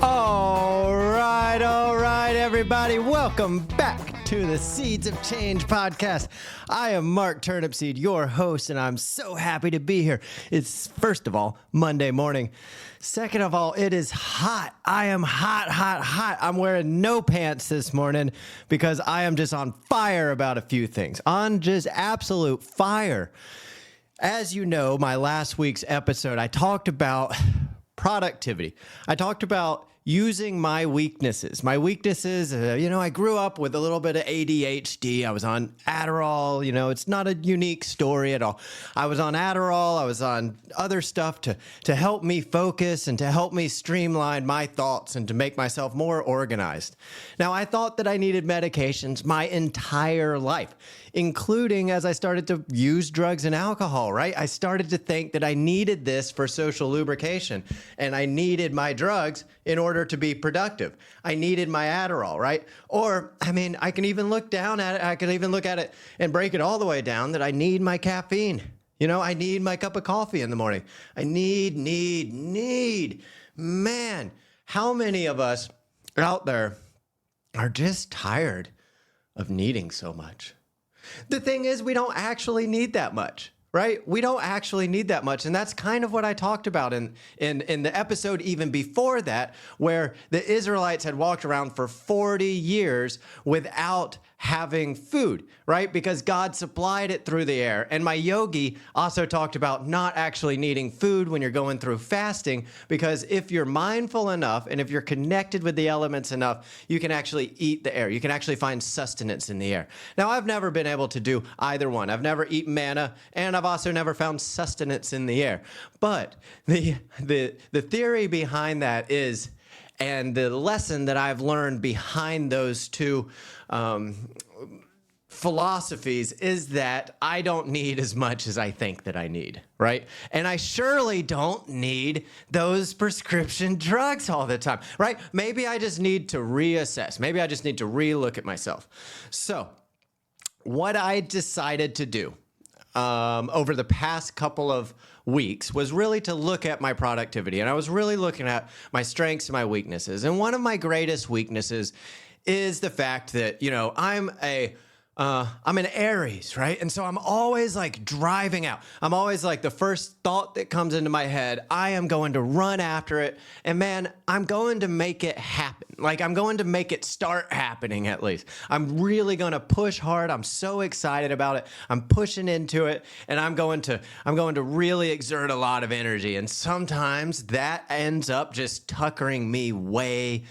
All right, everybody. Welcome back to the Seeds of Change podcast. I am Mark Turnipseed, your host, and I'm so happy to be here. It's, first of all, Monday morning. Second of all, it is hot. I am hot. I'm wearing no pants this morning because I am just on fire about a few things. On just absolute fire. As you know, my last week's episode, I talked about productivity. I talked about using my weaknesses. I grew up with a little bit of ADHD. I was on Adderall. It's not a unique story at all. I was on Adderall. I was on other stuff to help me focus and to help me streamline my thoughts and to make myself more organized. Now, I thought that I needed medications my entire life, including as I started to use drugs and alcohol, right? I started to think that I needed this for social lubrication, and I needed my drugs in order to be productive. I needed my Adderall, right? Or, I can even look down at it. I can even look at it and break it all the way down that I need my caffeine. I need my cup of coffee in the morning. I need. Man, how many of us out there are just tired of needing so much? The thing is, we don't actually need that much, right? We don't actually need that much. And that's kind of what I talked about in the episode even before that, where the Israelites had walked around for 40 years without having food, right? Because God supplied it through the air. And my yogi also talked about not actually needing food when you're going through fasting, because if you're mindful enough and if you're connected with the elements enough, you can actually eat the air. You can actually find sustenance in the air. Now, I've never been able to do either one. I've never eaten manna, and I've also never found sustenance in the air. But the theory behind that is, and the lesson that I've learned behind those two philosophies is that I don't need as much as I think that I need, right? And I surely don't need those prescription drugs all the time, right? Maybe I just need to reassess. Maybe I just need to relook at myself. So what I decided to do over the past couple of weeks was really to look at my productivity. And I was really looking at my strengths and my weaknesses. And one of my greatest weaknesses is the fact that, I'm an Aries, right? And so I'm always like driving out. I'm always like the first thought that comes into my head, I am going to run after it. And man, I'm going to make it happen. Like I'm going to make it start happening at least. I'm really going to push hard. I'm so excited about it. I'm pushing into it, and I'm going to really exert a lot of energy. And sometimes that ends up just tuckering me way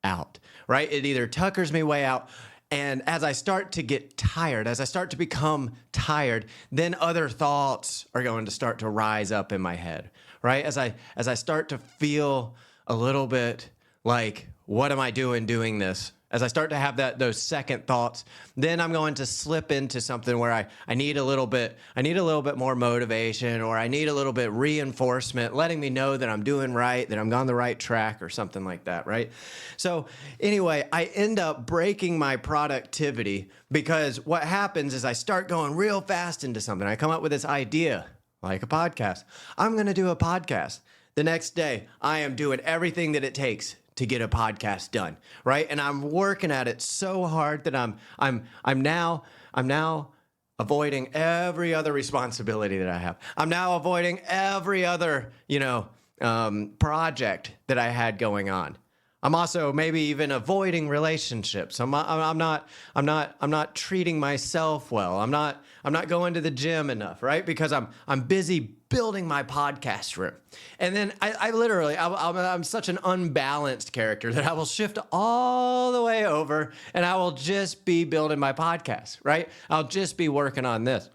out, right? It either tuckers me way out, and as I start to get tired, as I start to become tired, then other thoughts are going to start to rise up in my head, right? As I start to feel a little bit like, what am I doing this? As I start to have those second thoughts, then I'm going to slip into something where I need a little bit more motivation, or I need a little bit reinforcement, letting me know that I'm doing right, that I'm on the right track or something like that, right? So anyway, I end up breaking my productivity because what happens is I start going real fast into something. I come up with this idea, like a podcast. I'm going to do a podcast. The next day, I am doing everything that it takes to get a podcast done, right? And I'm working at it so hard that I'm now avoiding every other responsibility that I have. I'm now avoiding every other, project that I had going on. I'm also maybe even avoiding relationships. I'm not treating myself well. I'm not going to the gym enough, right? Because I'm busy building my podcast room. And then I'm such an unbalanced character that I will shift all the way over and I will just be building my podcast, right? I'll just be working on this.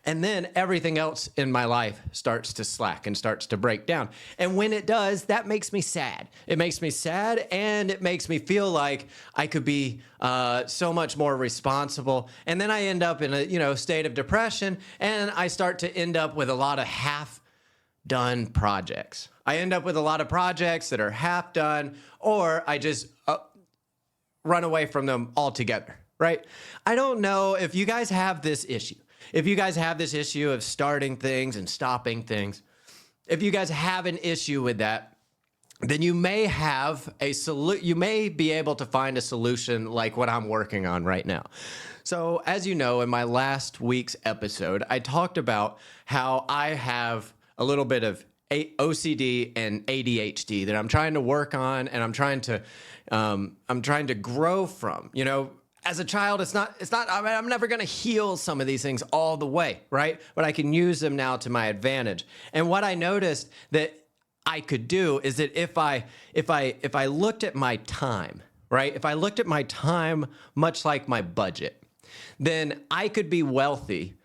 And then everything else in my life starts to slack and starts to break down. And when it does, that makes me sad. It makes me sad, and it makes me feel like I could be so much more responsible. And then I end up in a state of depression, and I start to end up with a lot of half-done projects. I end up with a lot of projects that are half done, or I just run away from them altogether, right? I don't know if you guys have this issue. If you guys have this issue of starting things and stopping things, if you guys have an issue with that, then you may have you may be able to find a solution like what I'm working on right now. So, as you know, in my last week's episode, I talked about how I have a little bit of OCD and ADHD that I'm trying to work on, and I'm trying to grow from. You know, as a child, it's not. I'm never going to heal some of these things all the way, right? But I can use them now to my advantage. And what I noticed that I could do is that if I looked at my time, right? If I looked at my time much like my budget, then I could be wealthy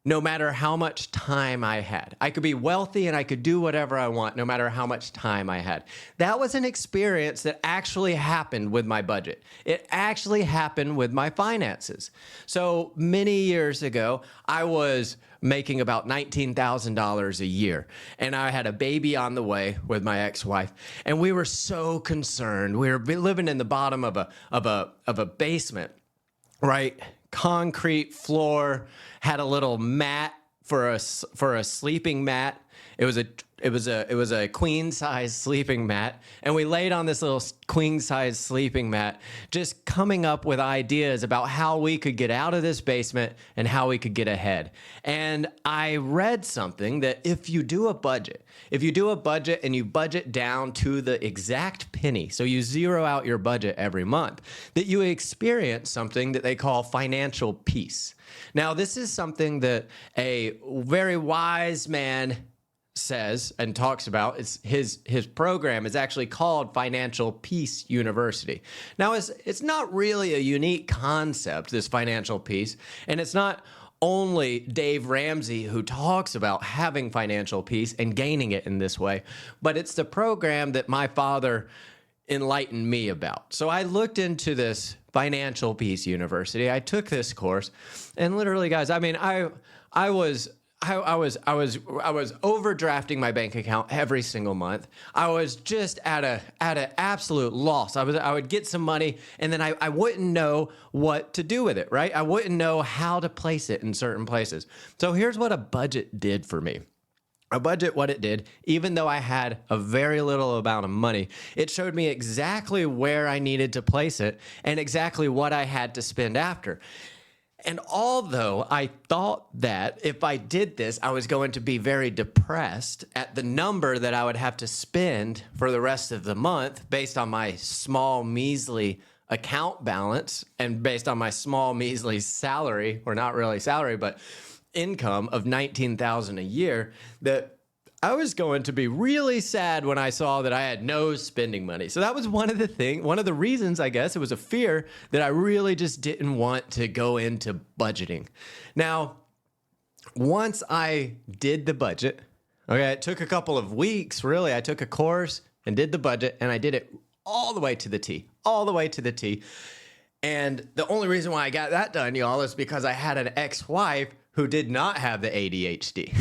no matter how much time I had. I could be wealthy and I could do whatever I want no matter how much time I had. That was an experience that actually happened with my budget. It actually happened with my finances. So many years ago, I was making about $19,000 a year. And I had a baby on the way with my ex-wife. And we were so concerned. We were living in the bottom of a basement, right? Concrete floor, had a little mat for a sleeping mat. It was a queen size sleeping mat, and we laid on this little queen size sleeping mat, just coming up with ideas about how we could get out of this basement and how we could get ahead. And I read something that if you do a budget and you budget down to the exact penny, so you zero out your budget every month, that you experience something that they call financial peace. Now, this is something that a very wise man says and talks about. It's his program is actually called Financial Peace University. Now, it's not really a unique concept, this financial peace, and it's not only Dave Ramsey who talks about having financial peace and gaining it in this way, but it's the program that my father enlightened me about. So I looked into this Financial Peace University. I took this course, and literally, guys, I mean, I was overdrafting my bank account every single month. I was just at an absolute loss. I would get some money, and then I wouldn't know what to do with it, right? I wouldn't know how to place it in certain places. So here's what a budget did for me. A budget, what it did, even though I had a very little amount of money, it showed me exactly where I needed to place it and exactly what I had to spend after. And although I thought that if I did this, I was going to be very depressed at the number that I would have to spend for the rest of the month based on my small, measly account balance and based on my small, measly salary, or not really salary, but income of $19,000 a year, that I was going to be really sad when I saw that I had no spending money. So that was one of the reasons, I guess, it was a fear that I really just didn't want to go into budgeting. Now, once I did the budget, okay, it took a couple of weeks, really. I took a course and did the budget, and I did it all the way to the T, all the way to the T. And the only reason why I got that done, y'all, is because I had an ex-wife who did not have the ADHD,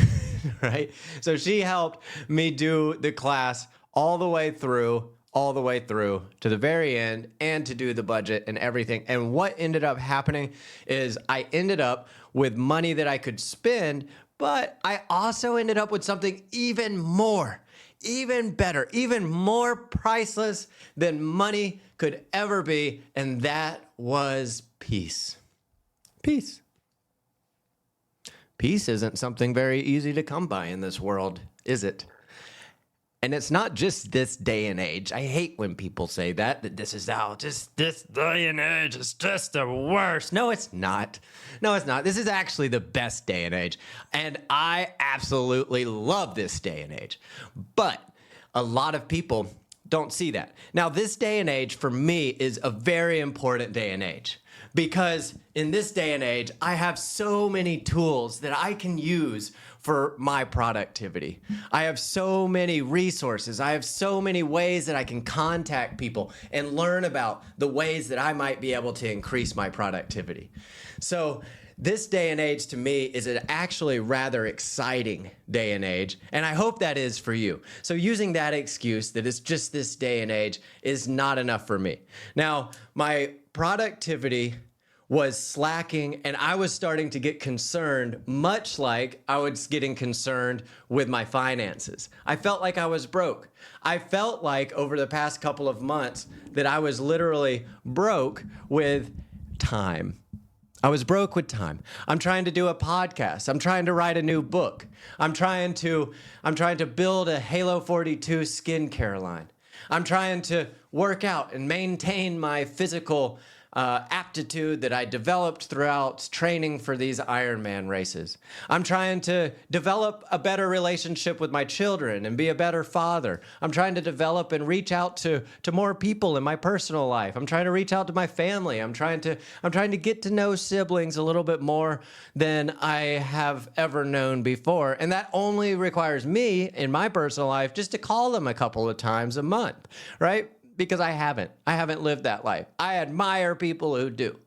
right? So she helped me do the class all the way through to the very end, and to do the budget and everything. And what ended up happening is I ended up with money that I could spend, but I also ended up with something even more, even better, even more priceless than money could ever be, and that was peace. Peace. Peace isn't something very easy to come by in this world, is it? And it's not just this day and age. I hate when people say that this is how just this day and age is just the worst. No, it's not. No, it's not. This is actually the best day and age. And I absolutely love this day and age. But a lot of people don't see that. Now, this day and age for me is a very important day and age, because in this day and age, I have so many tools that I can use for my productivity. I have so many resources. I have so many ways that I can contact people and learn about the ways that I might be able to increase my productivity. So this day and age to me is an actually rather exciting day and age, and I hope that is for you. So using that excuse that it's just this day and age is not enough for me. Now, my productivity was slacking, and I was starting to get concerned, much like I was getting concerned with my finances. I felt like I was broke. I felt like over the past couple of months that I was literally broke with time. I was broke with time. I'm trying to do a podcast. I'm trying to write a new book. I'm trying to build a Halo 42 skincare line. I'm trying to work out and maintain my physical aptitude that I developed throughout training for these Ironman races. I'm trying to develop a better relationship with my children and be a better father. I'm trying to develop and reach out to more people in my personal life. I'm trying to reach out to my family. I'm trying to get to know siblings a little bit more than I have ever known before. And that only requires me in my personal life just to call them a couple of times a month, right? Because I haven't lived that life. I admire people who do.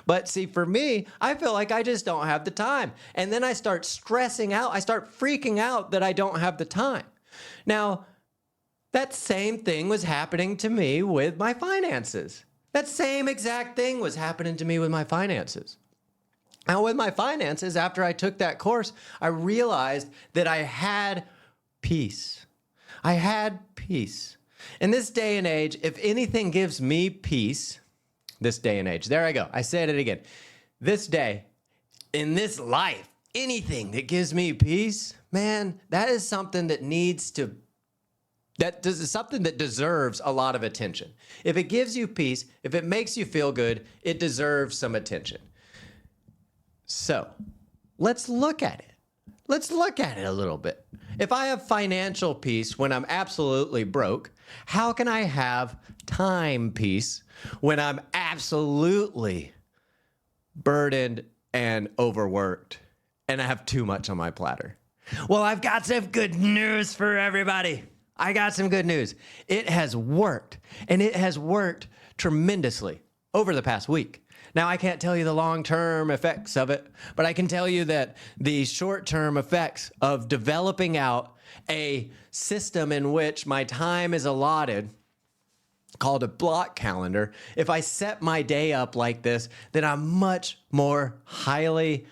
But see, for me, I feel like I just don't have the time. And then I start stressing out. I start freaking out that I don't have the time. Now, that same thing was happening to me with my finances. That same exact thing was happening to me with my finances. Now, with my finances, after I took that course, I realized that I had peace. I had peace. In this day and age, if anything gives me peace, this day and age, there I go. I said it again. This day, in this life, anything that gives me peace, man, that is something that something that deserves a lot of attention. If it gives you peace, if it makes you feel good, it deserves some attention. So, let's look at it. Let's look at it a little bit. If I have financial peace when I'm absolutely broke, how can I have time peace when I'm absolutely burdened and overworked and I have too much on my platter? Well, I've got some good news for everybody. I got some good news. It has worked, and it has worked tremendously over the past week. Now, I can't tell you the long-term effects of it, but I can tell you that the short-term effects of developing out a system in which my time is allotted, called a block calendar, if I set my day up like this, then I'm much more highly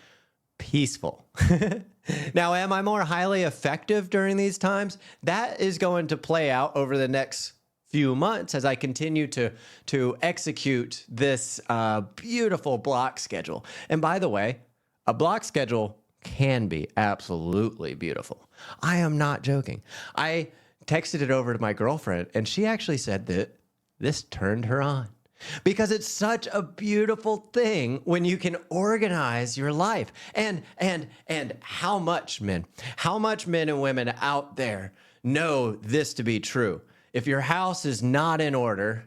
peaceful. Now, am I more highly effective during these times? That is going to play out over the next few months as I continue to execute this beautiful block schedule. And by the way, a block schedule can be absolutely beautiful. I am not joking. I texted it over to my girlfriend, and she actually said that this turned her on. Because it's such a beautiful thing when you can organize your life. And how much men and women out there know this to be true? If your house is not in order,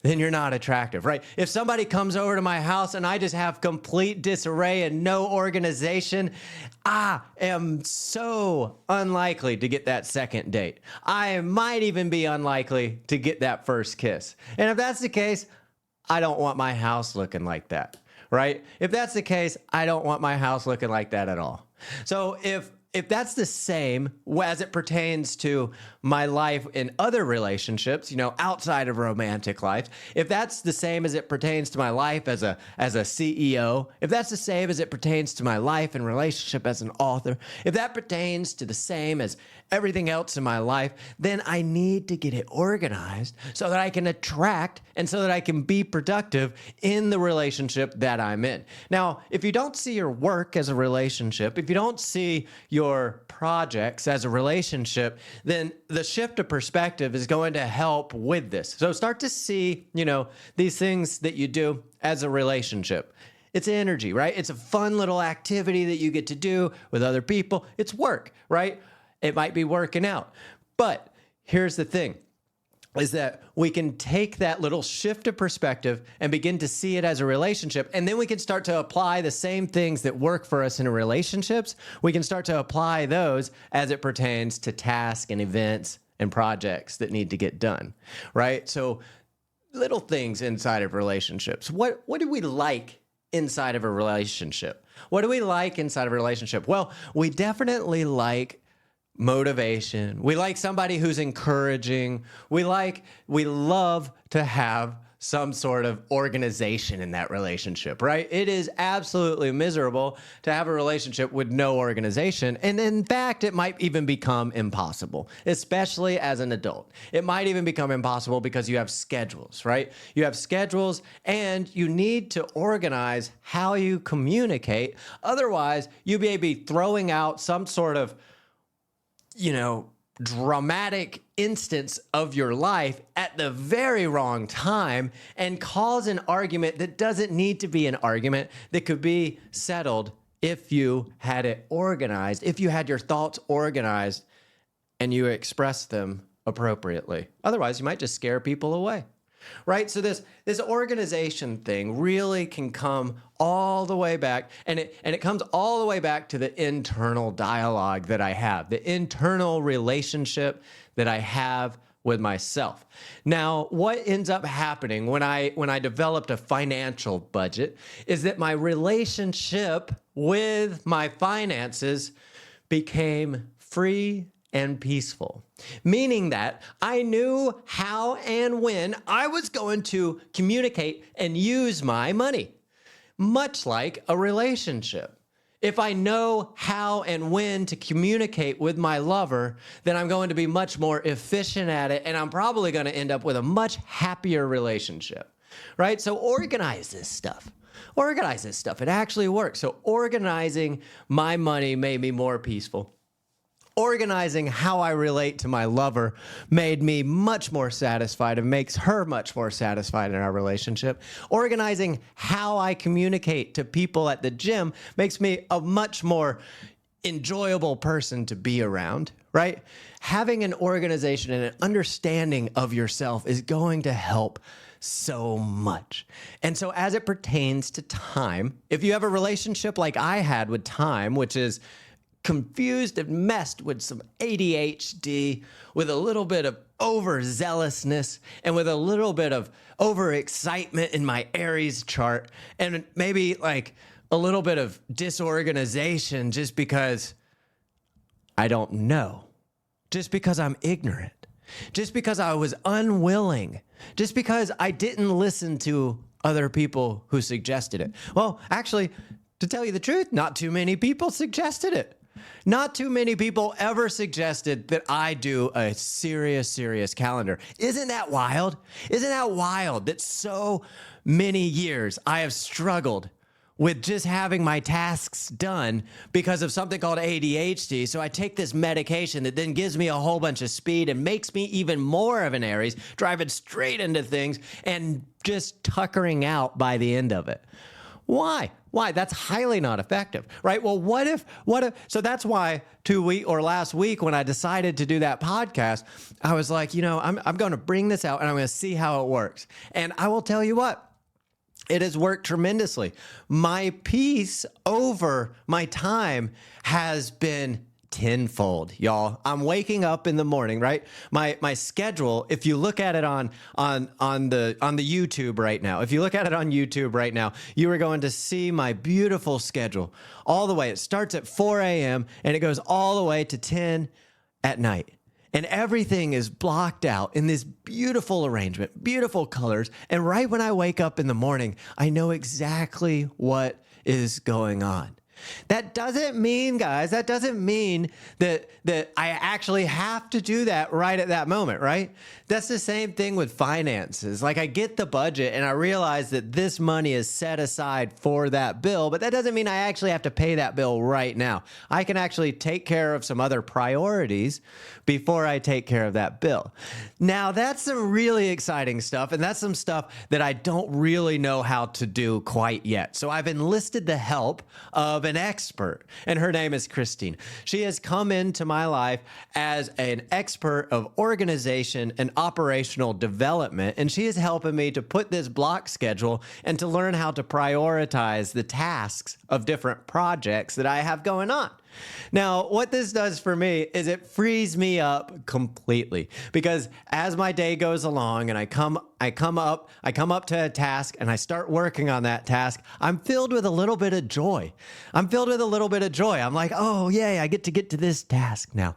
then you're not attractive, right? If somebody comes over to my house and I just have complete disarray and no organization, I am so unlikely to get that second date. I might even be unlikely to get that first kiss. And if that's the case, I don't want my house looking like that, right? If that's the case, I don't want my house looking like that at all. So if that's the same as it pertains to my life in other relationships, outside of romantic life, if that's the same as it pertains to my life as a CEO, if that's the same as it pertains to my life and relationship as an author, if that pertains to the same as everything else in my life, then I need to get it organized so that I can attract and so that I can be productive in the relationship that I'm in. Now, if you don't see your work as a relationship, if you don't see your projects as a relationship, then the shift of perspective is going to help with this. So start to see, these things that you do as a relationship. It's energy, right? It's a fun little activity that you get to do with other people. It's work, right? It might be working out. But here's the thing, is that we can take that little shift of perspective and begin to see it as a relationship. And then we can start to apply the same things that work for us in relationships. We can start to apply those as it pertains to tasks and events and projects that need to get done, right? So little things inside of relationships. What do we like inside of a relationship? What do we like inside of a relationship? Well, we definitely like motivation. We like somebody who's encouraging. We love to have some sort of organization in that relationship, right? It is absolutely miserable to have a relationship with no organization. And in fact, it might even become impossible, especially as an adult. It might even become impossible because you have schedules, right? You have schedules and you need to organize how you communicate. Otherwise, you may be throwing out some sort of, dramatic instance of your life at the very wrong time and cause an argument that doesn't need to be an argument, that could be settled if you had it organized, if you had your thoughts organized and you expressed them appropriately. Otherwise, you might just scare people away. Right? So this organization thing really can come all the way back, and it comes all the way back to the internal dialogue that I have, the internal relationship that I have with myself. Now, what ends up happening when I developed a financial budget is that my relationship with my finances became free and peaceful, meaning that I knew how and when I was going to communicate and use my money, much like a relationship. If I know how and when to communicate with my lover, then I'm going to be much more efficient at it, and I'm probably going to end up with a much happier relationship, right? So organize this stuff. Organize this stuff. It actually works. So organizing my money made me more peaceful. Organizing how I relate to my lover made me much more satisfied and makes her much more satisfied in our relationship. Organizing how I communicate to people at the gym makes me a much more enjoyable person to be around, right? Having an organization and an understanding of yourself is going to help so much. And so as it pertains to time, if you have a relationship like I had with time, which is confused and messed with some ADHD, with a little bit of overzealousness, and with a little bit of overexcitement in my Aries chart, and maybe like a little bit of disorganization just because I don't know, just because I'm ignorant, just because I was unwilling, just because I didn't listen to other people who suggested it. Well, actually, to tell you the truth, not too many people suggested it. Not too many people ever suggested that I do a serious calendar. Isn't that wild? Isn't that wild that so many years I have struggled with just having my tasks done because of something called ADHD. So I take this medication that then gives me a whole bunch of speed and makes me even more of an Aries, driving straight into things and just tuckering out by the end of it. Why? That's highly not effective, right? Well, what if, so that's why last week when I decided to do that podcast, I was like, I'm going to bring this out and I'm going to see how it works. And I will tell you what, it has worked tremendously. My peace over my time has been tenfold, y'all. I'm waking up in the morning, right? My schedule, if you look at it on the YouTube right now, if you look at it on YouTube right now, you are going to see my beautiful schedule all the way. It starts at 4 a.m. and it goes all the way to 10 at night. And everything is blocked out in this beautiful arrangement, beautiful colors. And right when I wake up in the morning, I know exactly what is going on. That doesn't mean, guys, that I actually have to do that right at that moment, right? That's the same thing with finances. Like, I get the budget and I realize that this money is set aside for that bill, but that doesn't mean I actually have to pay that bill right now. I can actually take care of some other priorities before I take care of that bill. Now, that's some really exciting stuff, and that's some stuff that I don't really know how to do quite yet. So I've enlisted the help of an expert, and her name is Christine. She has come into my life as an expert of organization and operational development, and she is helping me to put this block schedule and to learn how to prioritize the tasks of different projects that I have going on. Now, what this does for me is it frees me up completely, because as my day goes along and I come up to a task and I start working on that task, I'm filled with a little bit of joy. I'm like, oh, yay, I get to this task now.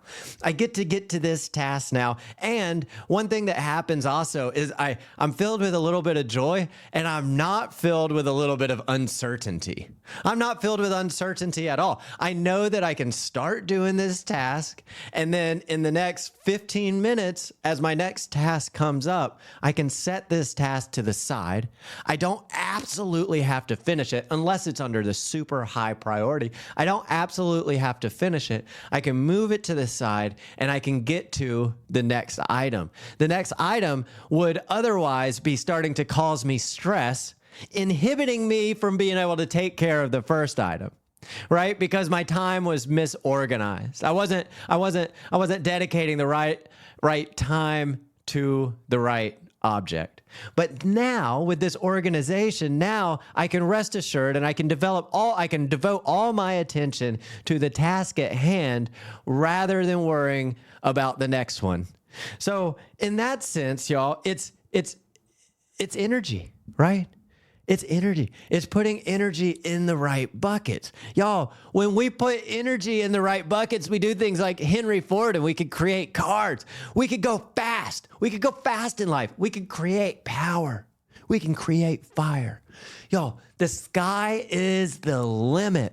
And one thing that happens also is I'm filled with a little bit of joy, and I'm not filled with a little bit of uncertainty. I'm not filled with uncertainty at all. I know that I can start doing this task, and then in the next 15 minutes, as my next task comes up, I can set this task to the side. I don't absolutely have to finish it unless it's under the super high priority. I don't absolutely have to finish it. I can move it to the side and I can get to the next item. The next item would otherwise be starting to cause me stress, inhibiting me from being able to take care of the first item. Right? Because my time was misorganized. I wasn't dedicating the right time to the right object. But now with this organization, now I can rest assured and I can devote all my attention to the task at hand rather than worrying about the next one. So in that sense, y'all, it's energy, right? It's energy. It's putting energy in the right buckets. Y'all, when we put energy in the right buckets, we do things like Henry Ford, and we could create cars. We could go fast. We could go fast in life. We could create power. We can create fire. Y'all, the sky is the limit.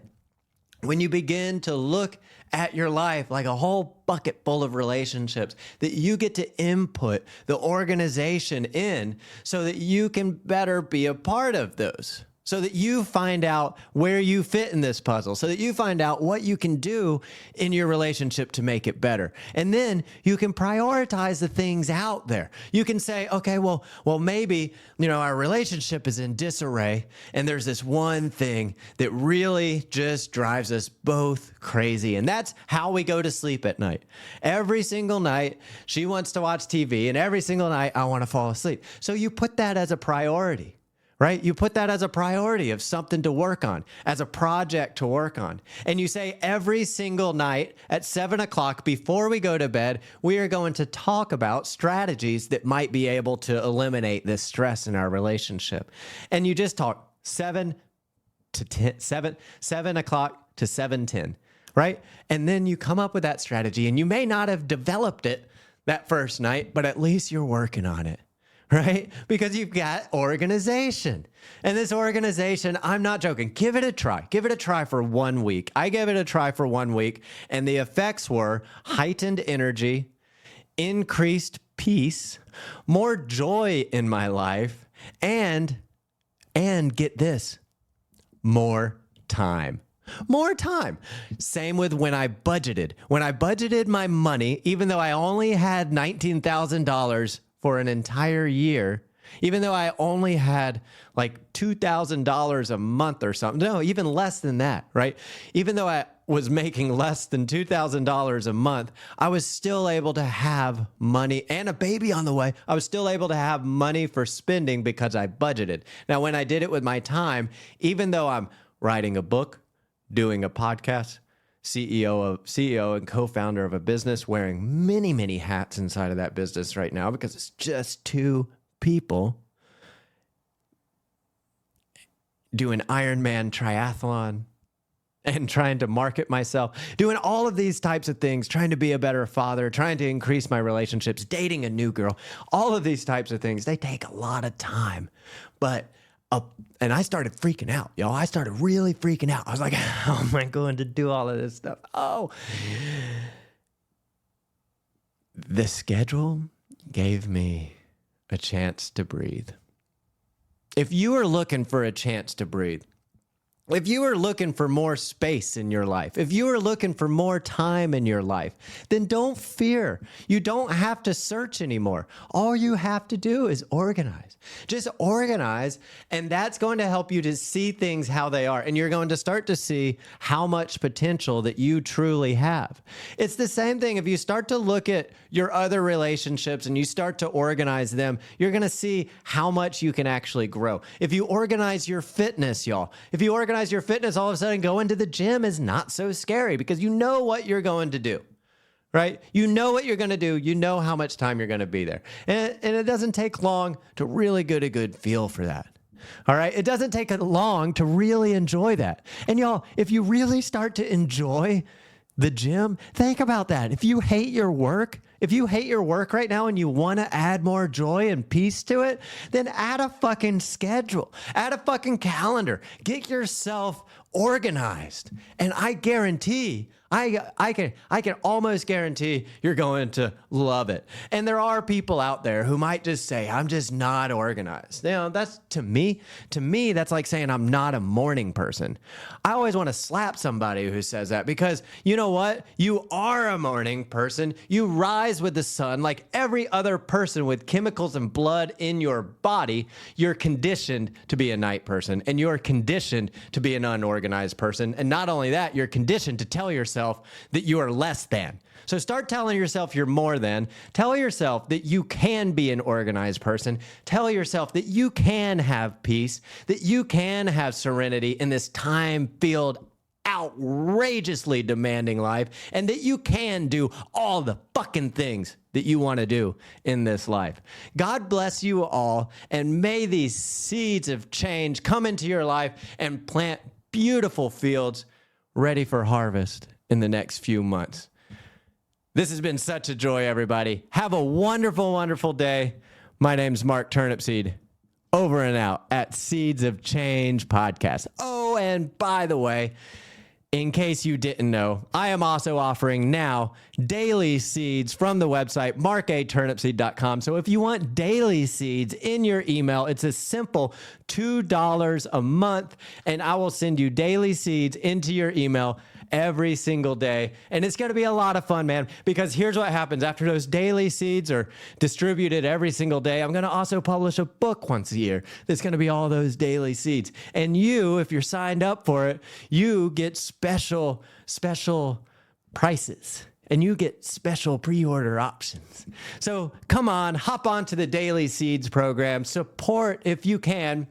When you begin to look at your life like a whole bucket full of relationships that you get to input the organization in so that you can better be a part of those, so that you find out where you fit in this puzzle, so that you find out what you can do in your relationship to make it better. And then you can prioritize the things out there. You can say, okay, well, maybe, our relationship is in disarray, and there's this one thing that really just drives us both crazy, and that's how we go to sleep at night. Every single night, she wants to watch TV, and every single night, I want to fall asleep. So you put that as a priority. Right? You put that as a priority of something to work on, as a project to work on. And you say every single night at 7 o'clock before we go to bed, we are going to talk about strategies that might be able to eliminate this stress in our relationship. And you just talk 7 o'clock to 7:10, right? And then you come up with that strategy, and you may not have developed it that first night, but at least you're working on it. Right? Because you've got organization. And this organization, I'm not joking. Give it a try. Give it a try for 1 week. I gave it a try for 1 week, and the effects were heightened energy, increased peace, more joy in my life, and get this, more time. More time. Same with when I budgeted. When I budgeted my money, even though I only had $19,000 for an entire year, even though I only had like $2,000 a month or something, no, even less than that, right? Even though I was making less than $2,000 a month, I was still able to have money, and a baby on the way. I was still able to have money for spending because I budgeted. Now, when I did it with my even though I'm writing a book, doing a podcast, CEO and co-founder of a business, wearing many, many hats inside of that business right now because it's just two people, doing Ironman triathlon and trying to market myself, doing all of these types of things, trying to be a better father, trying to increase my relationships, dating a new girl. All of these types of things, they take a lot of time. And I started freaking out, y'all. I started really freaking out. I was like, how am I going to do all of this stuff? Oh, the schedule gave me a chance to breathe. If you are looking for a chance to breathe, if you are looking for more space in your life, if you are looking for more time in your life, then don't fear. You don't have to search anymore. All you have to do is organize. Just organize, and that's going to help you to see things how they are, and you're going to start to see how much potential that you truly have. It's the same thing if you start to look at your other relationships and you start to organize them, you're going to see how much you can actually grow. If you organize your fitness, y'all, if you organize organize your fitness, all of a sudden going to the gym is not so scary because you know what you're going to do. Right? You know what you're going to do. You know how much time you're going to be there. And it doesn't take long to really get a good feel for that. All right? It doesn't take long to really enjoy that. And y'all, if you really start to enjoy the gym, think about that. If you hate your work right now and you want to add more joy and peace to it, then add a fucking schedule, add a fucking calendar, get yourself organized. And I guarantee, I can almost guarantee you're going to love it. And there are people out there who might just say, I'm just not organized. You know, that's to me, that's like saying I'm not a morning person. I always want to slap somebody who says that because you know what? You are a morning person. You rise with the sun like every other person with chemicals and blood in your body. You're conditioned to be a night person and you're conditioned to be an unorganized person. And not only that, you're conditioned to tell yourself that you are less than. So start telling yourself you're more than. Tell yourself that you can be an organized person. Tell yourself that you can have peace, that you can have serenity in this time-filled, outrageously demanding life, and that you can do all the fucking things that you want to do in this life. God bless you all, and may these seeds of change come into your life and plant beautiful fields ready for harvest in the next few months. This has been such a joy, everybody. Have a wonderful, wonderful day. My name's Mark Turnipseed. Over and out at Seeds of Change Podcast. Oh, and by the way, in case you didn't know, I am also offering now daily seeds from the website, markaturnipseed.com. So if you want daily seeds in your email, it's a simple $2 a month, and I will send you daily seeds into your email every single day. And it's going to be a lot of fun, man, because here's what happens. After those daily seeds are distributed every single day, I'm going to also publish a book once a year that's going to be all those daily seeds. And you, if you're signed up for it, you get special prices. And you get special pre-order options. So come on, hop onto the Daily Seeds program. Support, if you can,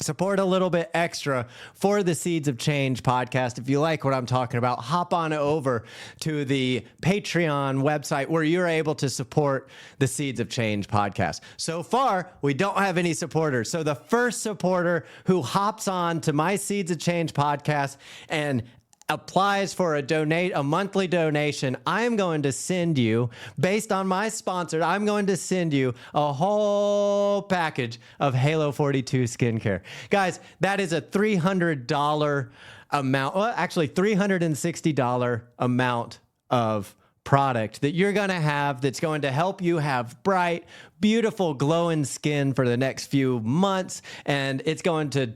support a little bit extra for the Seeds of Change podcast. If you like what I'm talking about, hop on over to the Patreon website where you're able to support the Seeds of Change podcast. So far, we don't have any supporters. So the first supporter who hops on to my Seeds of Change podcast and applies for a monthly donation, I'm going to send you, based on my sponsor, I'm going to send you a whole package of Halo 42 skincare. Guys, that is a $300 amount, well, actually $360 amount of product that you're going to have that's going to help you have bright, beautiful, glowing skin for the next few months. And it's going to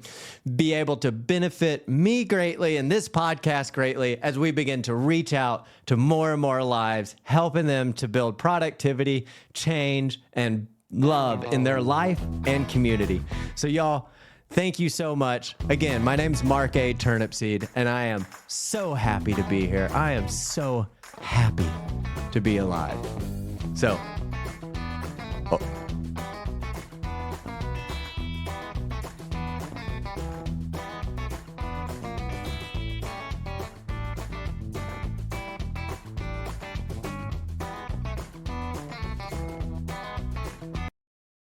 be able to benefit me greatly and this podcast greatly as we begin to reach out to more and more lives, helping them to build productivity, change, and love in their life and community. So y'all, thank you so much. Again, my name's Mark A. Turnipseed, and I am so happy to be here. I am so happy to be alive. So